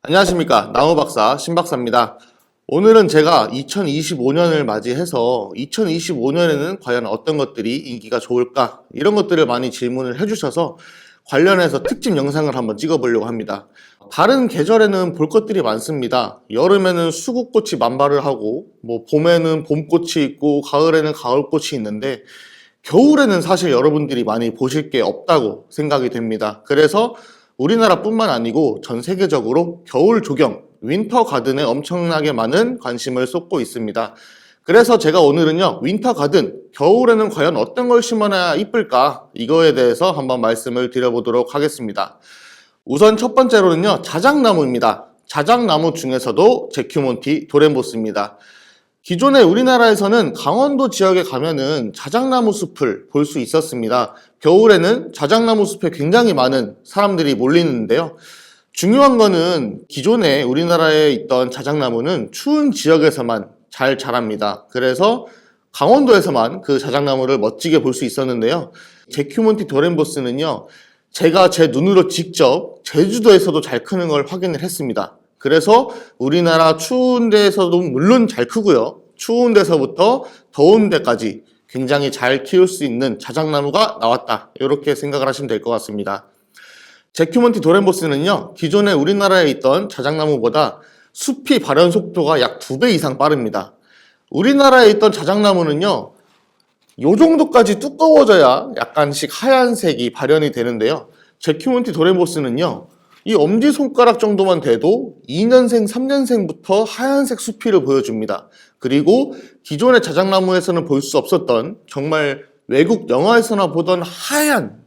안녕하십니까. 나무박사 신박사입니다. 오늘은 제가 2025년을 맞이해서 2025년에는 과연 어떤 것들이 인기가 좋을까 이런 것들을 많이 질문을 해주셔서 관련해서 특집 영상을 한번 찍어보려고 합니다. 다른 계절에는 볼 것들이 많습니다. 여름에는 수국꽃이 만발을 하고 봄에는 봄꽃이 있고 가을에는 가을꽃이 있는데 겨울에는 사실 여러분들이 많이 보실 게 없다고 생각이 됩니다. 그래서 우리나라뿐만 아니고 전 세계적으로 겨울 조경, 윈터 가든에 엄청나게 많은 관심을 쏟고 있습니다. 그래서 제가 오늘은요, 윈터 가든, 겨울에는 과연 어떤 걸 심어놔야 이쁠까? 이거에 대해서 한번 말씀을 드려보도록 하겠습니다. 우선 첫 번째로는요, 자작나무입니다. 자작나무 중에서도 제큐몬티 도렌보스입니다. 기존에 우리나라에서는 강원도 지역에 가면은 자작나무 숲을 볼 수 있었습니다. 겨울에는 자작나무 숲에 굉장히 많은 사람들이 몰리는데요. 중요한 거는 기존에 우리나라에 있던 자작나무는 추운 지역에서만 잘 자랍니다. 그래서 강원도에서만 그 자작나무를 멋지게 볼 수 있었는데요. 제큐몬티 도렌보스는요, 제가 제 눈으로 직접 제주도에서도 잘 크는 걸 확인을 했습니다. 그래서 우리나라 추운 데에서도 물론 잘 크고요. 추운 데서부터 더운 데까지 굉장히 잘 키울 수 있는 자작나무가 나왔다. 이렇게 생각을 하시면 될 것 같습니다. 제큐몬티 도렌보스는요, 기존에 우리나라에 있던 자작나무보다 숲이 발현 속도가 약 2배 이상 빠릅니다. 우리나라에 있던 자작나무는요, 요 정도까지 두꺼워져야 약간씩 하얀색이 발현이 되는데요. 제큐몬티 도렌보스는요, 이 엄지손가락 정도만 돼도 2년생, 3년생부터 하얀색 수피를 보여줍니다. 그리고 기존의 자작나무에서는 볼 수 없었던 정말 외국 영화에서나 보던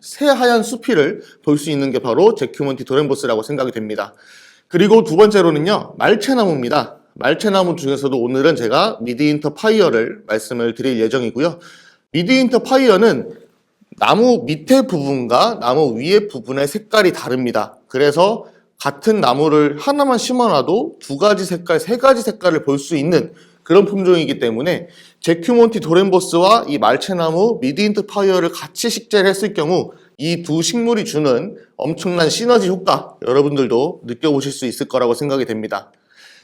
새하얀 수피를 볼 수 있는 게 바로 제큐몬티 도렌보스라고 생각이 됩니다. 그리고 두 번째로는요, 말채나무입니다. 말채나무 중에서도 오늘은 제가 미드윈터 파이어를 말씀을 드릴 예정이고요. 미드윈터 파이어는 나무 밑에 부분과 나무 위에 부분의 색깔이 다릅니다. 그래서 같은 나무를 하나만 심어놔도 2가지 색깔, 3가지 색깔을 볼 수 있는 그런 품종이기 때문에 제큐몬티 도렌보스와 이 말채나무 미드윈터 파이어를 같이 식재를 했을 경우 이 두 식물이 주는 엄청난 시너지 효과 여러분들도 느껴보실 수 있을 거라고 생각이 됩니다.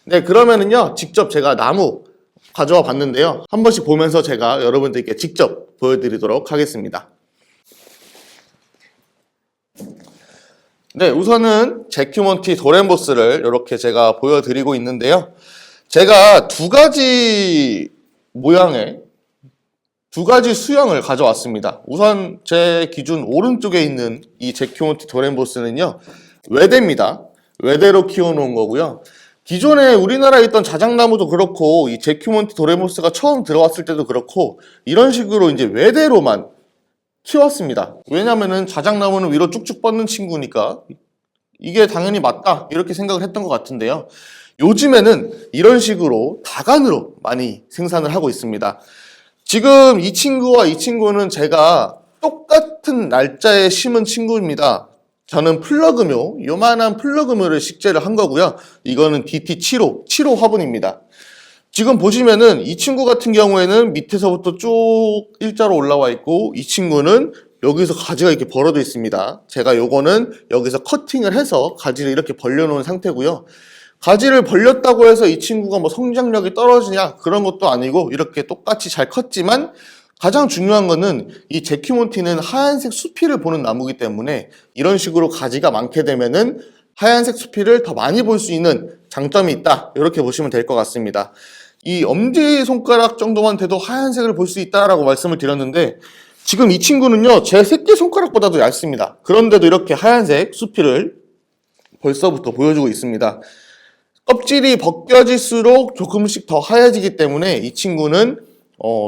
네, 그러면은요, 직접 제가 나무 가져와 봤는데요. 한 번씩 보면서 제가 여러분들께 직접 보여드리도록 하겠습니다. 네, 우선은 제큐몬티 도렌보스를 이렇게 제가 보여드리고 있는데요. 제가 2가지 모양의 2가지 수형을 가져왔습니다. 우선 제 기준 오른쪽에 있는 이 제큐몬티 도렌보스는요, 외대입니다. 외대로 키워놓은 거고요. 기존에 우리나라에 있던 자작나무도 그렇고 이 제큐몬티 도렌보스가 처음 들어왔을 때도 그렇고 이런 식으로 이제 외대로만 키웠습니다. 왜냐면은 자작나무는 위로 쭉쭉 뻗는 친구니까 이게 당연히 맞다 이렇게 생각을 했던 것 같은데요. 요즘에는 이런 식으로 다간으로 많이 생산을 하고 있습니다. 지금 이 친구와 이 친구는 제가 똑같은 날짜에 심은 친구입니다. 저는 플러그묘, 요만한 플러그묘를 식재를 한 거고요. 이거는 DT75, 7호 화분입니다. 지금 보시면은 이 친구 같은 경우에는 밑에서부터 쭉 일자로 올라와 있고 이 친구는 여기서 가지가 이렇게 벌어져 있습니다. 제가 요거는 여기서 커팅을 해서 가지를 이렇게 벌려놓은 상태고요. 가지를 벌렸다고 해서 이 친구가 성장력이 떨어지냐 그런 것도 아니고 이렇게 똑같이 잘 컸지만 가장 중요한 거는 이 제큐몬티는 하얀색 수피를 보는 나무이기 때문에 이런 식으로 가지가 많게 되면은 하얀색 수피를 더 많이 볼 수 있는 장점이 있다. 이렇게 보시면 될 것 같습니다. 이 엄지손가락 정도만 돼도 하얀색을 볼 수 있다라고 말씀을 드렸는데 지금 이 친구는요, 제 새끼손가락보다도 얇습니다. 그런데도 이렇게 하얀색 수피를 벌써부터 보여주고 있습니다. 껍질이 벗겨질수록 조금씩 더 하얘지기 때문에 이 친구는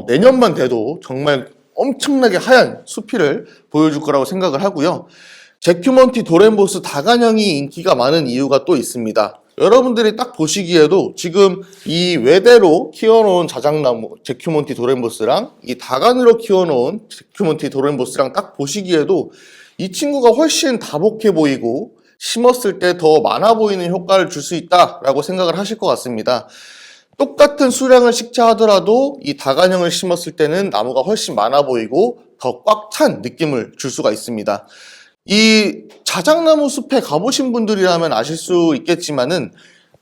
내년만 돼도 정말 엄청나게 하얀 수피를 보여줄 거라고 생각을 하고요. 제큐몬티 도렌보스 다간형이 인기가 많은 이유가 또 있습니다. 여러분들이 딱 보시기에도 지금 이 외대로 키워놓은 자작나무 제큐몬티 도렌보스랑 이 다간으로 키워놓은 제큐몬티 도렌보스랑 딱 보시기에도 이 친구가 훨씬 다복해 보이고 심었을 때 더 많아 보이는 효과를 줄 수 있다라고 생각을 하실 것 같습니다. 똑같은 수량을 식재하더라도 이 다간형을 심었을 때는 나무가 훨씬 많아 보이고 더 꽉 찬 느낌을 줄 수가 있습니다. 이 자작나무 숲에 가보신 분들이라면 아실 수 있겠지만은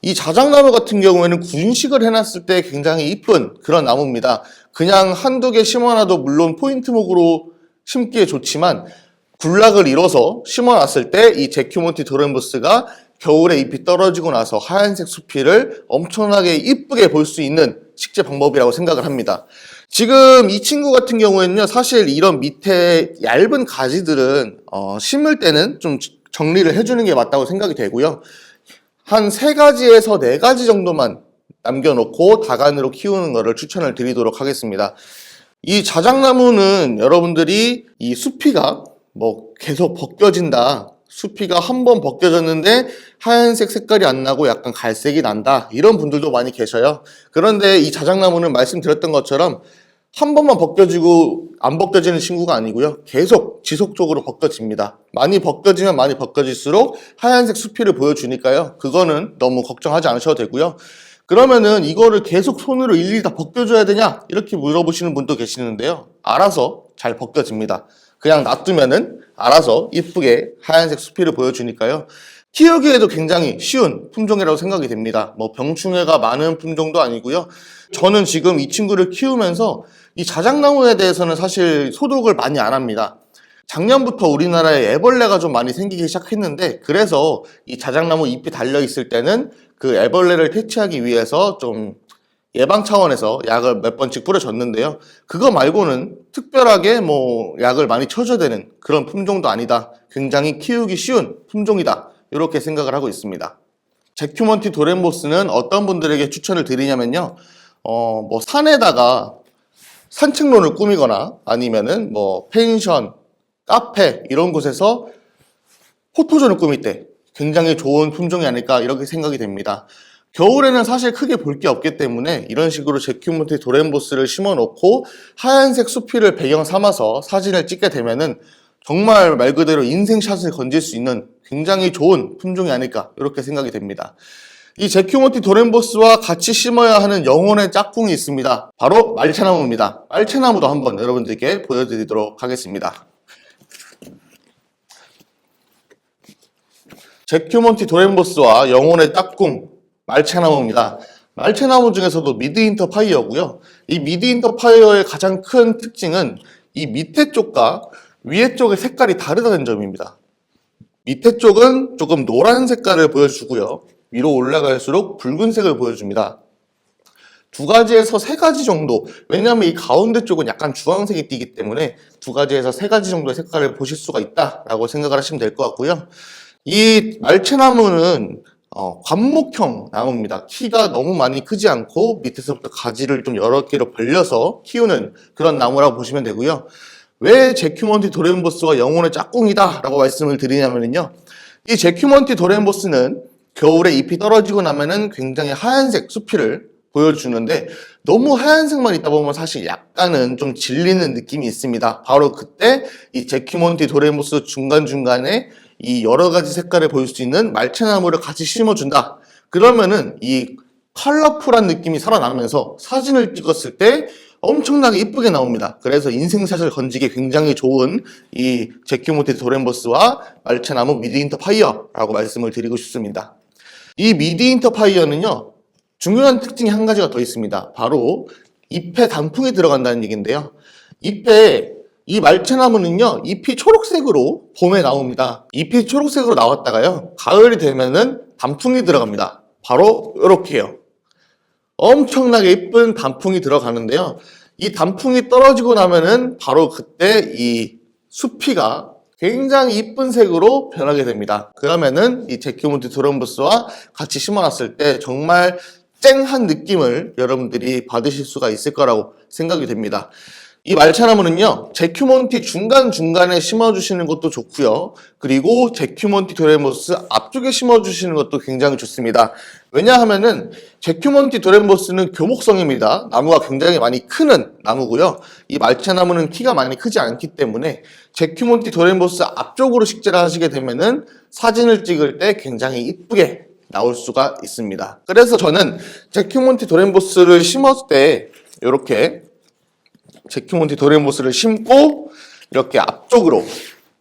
이 자작나무 같은 경우에는 군식을 해놨을 때 굉장히 이쁜 그런 나무입니다. 그냥 한두 개 심어놔도 물론 포인트목으로 심기에 좋지만 군락을 이뤄서 심어놨을 때 이 제큐몬티 도렌보스가 겨울에 잎이 떨어지고 나서 하얀색 수피를 엄청나게 이쁘게 볼 수 있는 식재 방법이라고 생각을 합니다. 지금 이 친구 같은 경우에는요, 사실 이런 밑에 얇은 가지들은 심을 때는 좀 정리를 해주는 게 맞다고 생각이 되고요. 한 3가지에서 4가지 정도만 남겨놓고 다간으로 키우는 것을 추천을 드리도록 하겠습니다. 이 자작나무는 여러분들이 이 수피가 계속 벗겨진다, 수피가 한번 벗겨졌는데 하얀색 색깔이 안 나고 약간 갈색이 난다, 이런 분들도 많이 계셔요. 그런데 이 자작나무는 말씀드렸던 것처럼 한 번만 벗겨지고 안 벗겨지는 친구가 아니고요, 계속 지속적으로 벗겨집니다. 많이 벗겨지면 많이 벗겨질수록 하얀색 수피를 보여주니까요, 그거는 너무 걱정하지 않으셔도 되고요. 그러면은 이거를 계속 손으로 일일이 다 벗겨줘야 되냐, 이렇게 물어보시는 분도 계시는데요, 알아서 잘 벗겨집니다. 그냥 놔두면은 알아서 이쁘게 하얀색 수피를 보여주니까요, 키우기에도 굉장히 쉬운 품종이라고 생각이 됩니다. 병충해가 많은 품종도 아니고요. 저는 지금 이 친구를 키우면서 이 자작나무에 대해서는 사실 소독을 많이 안 합니다. 작년부터 우리나라에 애벌레가 좀 많이 생기기 시작했는데, 그래서 이 자작나무 잎이 달려있을 때는 그 애벌레를 퇴치하기 위해서 좀 예방 차원에서 약을 몇 번씩 뿌려줬는데요. 그거 말고는 특별하게 약을 많이 쳐줘야 되는 그런 품종도 아니다. 굉장히 키우기 쉬운 품종이다, 이렇게 생각을 하고 있습니다. 제큐몬티 도렌보스는 어떤 분들에게 추천을 드리냐면요, 산에다가 산책로를 꾸미거나 아니면은 펜션, 카페 이런 곳에서 포토존을 꾸밀 때 굉장히 좋은 품종이 아닐까, 이렇게 생각이 됩니다. 겨울에는 사실 크게 볼 게 없기 때문에 이런 식으로 제큐몬티 도렌보스를 심어 놓고 하얀색 수피를 배경 삼아서 사진을 찍게 되면은 정말 말 그대로 인생샷을 건질 수 있는 굉장히 좋은 품종이 아닐까, 이렇게 생각이 됩니다. 이 제큐몬티 도렌보스와 같이 심어야 하는 영혼의 짝꿍이 있습니다. 바로 말채나무입니다. 말채나무도 한번 여러분들께 보여드리도록 하겠습니다. 제큐몬티 도렌보스와 영혼의 짝꿍 말채나무입니다. 말채나무 중에서도 미드인터 파이어고요. 이 미드인터 파이어의 가장 큰 특징은 이 밑에 쪽과 위에 쪽의 색깔이 다르다는 점입니다. 밑에 쪽은 조금 노란 색깔을 보여주고요, 위로 올라갈수록 붉은색을 보여줍니다. 2가지에서 3가지 정도, 왜냐하면 이 가운데 쪽은 약간 주황색이 띄기 때문에 2가지에서 3가지 정도의 색깔을 보실 수가 있다라고 생각을 하시면 될 것 같고요. 이 말채나무는 관목형 나무입니다. 키가 너무 많이 크지 않고 밑에서부터 가지를 좀 여러 개로 벌려서 키우는 그런 나무라고 보시면 되고요. 왜 제큐몬티 도렌보스가 영혼의 짝꿍이다 라고 말씀을 드리냐면요, 이 제큐몬티 도렌보스는 겨울에 잎이 떨어지고 나면은 굉장히 하얀색 수피를 보여주는데, 너무 하얀색만 있다 보면 사실 약간은 좀 질리는 느낌이 있습니다. 바로 그때 이 제큐몬티 도렌보스 중간중간에 이 여러 가지 색깔을 보일 수 있는 말채나무를 같이 심어준다. 그러면은 이 컬러풀한 느낌이 살아나면서 사진을 찍었을 때 엄청나게 이쁘게 나옵니다. 그래서 인생샷을 건지기 굉장히 좋은 이 제큐몬티 도렌보스와 말채나무 미드인터 파이어라고 말씀을 드리고 싶습니다. 이 미드인터 파이어는요, 중요한 특징이 한 가지가 더 있습니다. 바로 잎에 단풍이 들어간다는 얘기인데요. 이 말채나무는요, 잎이 초록색으로 봄에 나옵니다. 잎이 초록색으로 나왔다가요, 가을이 되면은 단풍이 들어갑니다. 바로 이렇게요. 엄청나게 예쁜 단풍이 들어가는데요, 이 단풍이 떨어지고 나면은 바로 그때 이 수피가 굉장히 이쁜 색으로 변하게 됩니다. 그러면은 이 제큐몬티 도렌보스와 같이 심어놨을 때 정말 쨍한 느낌을 여러분들이 받으실 수가 있을 거라고 생각이 됩니다. 이 말채나무는요, 제큐몬티 중간중간에 심어주시는 것도 좋고요, 그리고 제큐몬티 도렌보스 앞쪽에 심어주시는 것도 굉장히 좋습니다. 왜냐하면은 제큐몬티 도렌보스는 교목성입니다. 나무가 굉장히 많이 크는 나무고요, 이 말채나무는 키가 많이 크지 않기 때문에 제큐몬티 도렌보스 앞쪽으로 식재를 하시게 되면은 사진을 찍을 때 굉장히 이쁘게 나올 수가 있습니다. 그래서 저는 제큐몬티 도렌보스를 심었을 때 이렇게 제큐몬티 도렌보스를 심고 이렇게 앞쪽으로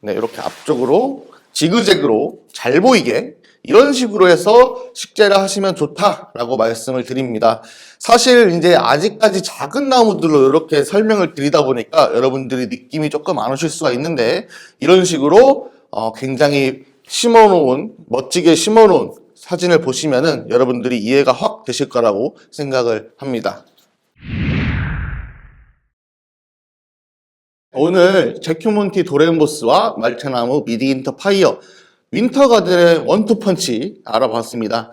네, 이렇게 앞쪽으로 지그재그로 잘 보이게 이런 식으로 해서 식재를 하시면 좋다라고 말씀을 드립니다. 사실 이제 아직까지 작은 나무들로 이렇게 설명을 드리다 보니까 여러분들이 느낌이 조금 안 오실 수가 있는데, 이런 식으로 굉장히 심어놓은, 멋지게 심어놓은 사진을 보시면은 여러분들이 이해가 확 되실 거라고 생각을 합니다. 오늘 제큐몬티 도렌보스와 말차나무 미디인터 파이어 윈터가든의 원투펀치 알아봤습니다.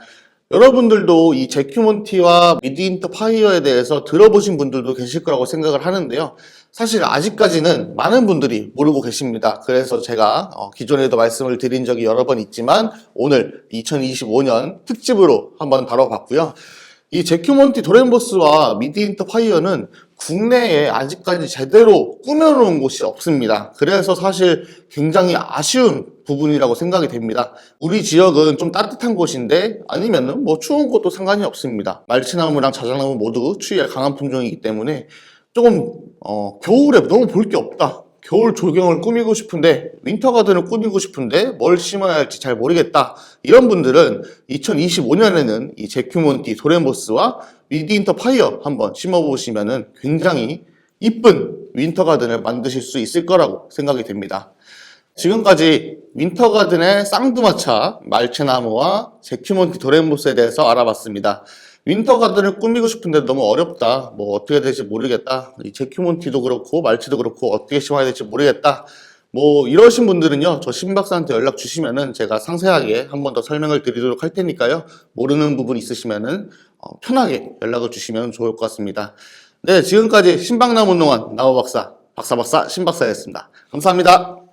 여러분들도 이 제큐몬티와 미디인터 파이어에 대해서 들어보신 분들도 계실 거라고 생각을 하는데요. 사실 아직까지는 많은 분들이 모르고 계십니다. 그래서 제가 기존에도 말씀을 드린 적이 여러 번 있지만 오늘 2025년 특집으로 한번 다뤄봤고요. 이 제큐몬티 도렌보스와 미디인터 파이어는 국내에 아직까지 제대로 꾸며놓은 곳이 없습니다. 그래서 사실 굉장히 아쉬운 부분이라고 생각이 됩니다. 우리 지역은 좀 따뜻한 곳인데 아니면은 뭐 추운 곳도 상관이 없습니다. 말치나무랑 자작나무 모두 추위에 강한 품종이기 때문에 조금 겨울에 너무 볼 게 없다. 겨울 조경을 꾸미고 싶은데, 윈터가든을 꾸미고 싶은데 뭘 심어야 할지 잘 모르겠다. 이런 분들은 2025년에는 이 제큐몬티 도렌보스와 미디인터 파이어 한번 심어보시면은 굉장히 이쁜 윈터가든을 만드실 수 있을 거라고 생각이 됩니다. 지금까지 윈터가든의 쌍두마차, 말채나무와 제큐몬티 도렌보스에 대해서 알아봤습니다. 윈터가든을 꾸미고 싶은데 너무 어렵다. 뭐 어떻게 될지 모르겠다. 이 제큐몬티도 그렇고 말치도 그렇고 어떻게 심어야 될지 모르겠다. 뭐 이러신 분들은요, 저 신박사한테 연락 주시면은 제가 상세하게 한 번 더 설명을 드리도록 할 테니까요. 모르는 부분 있으시면은 편하게 연락을 주시면 좋을 것 같습니다. 네, 지금까지 신박나무농원 나무박사, 박사박사 신박사였습니다. 감사합니다.